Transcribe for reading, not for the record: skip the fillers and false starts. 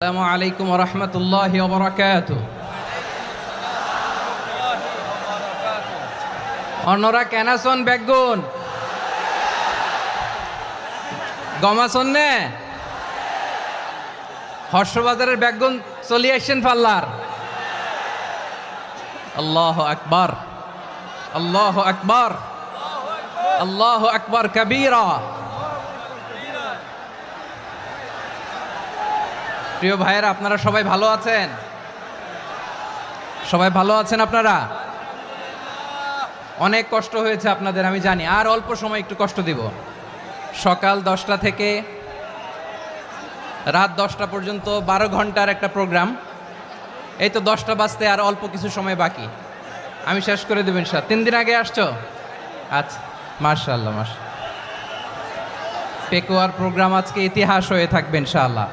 আসসালামু আলাইকুম ওয়া রাহমাতুল্লাহি ওয়া বারাকাতুহু। অন্যরা কেন আছেন বেগুন গমাছন নে হর্ষবাজারের বেগুন চলে আসছেন পাল্লার। আল্লাহু আকবার, আল্লাহু আকবার, আল্লাহু আকবার কবীরা। প্রিয় ভাইয়েরা, আপনারা সবাই ভালো আছেন? সবাই ভালো আছেন? আপনারা অনেক কষ্ট হয়েছে আপনাদের, আমি জানি। আর অল্প সময় একটু কষ্ট দিব। সকাল 10টা থেকে রাত 10টা পর্যন্ত 12 ঘন্টার একটা প্রোগ্রাম। এই তো 10টা বাজতে আর অল্প কিছু সময় বাকি, আমি শেষ করে দেবেন। 3 দিন আগে আসছো? আচ্ছা, মাশাআল্লাহ মাশাআল্লাহ। পেকুয়ার প্রোগ্রাম আজকে ইতিহাস হয়ে থাকবে ইনশাআল্লাহ।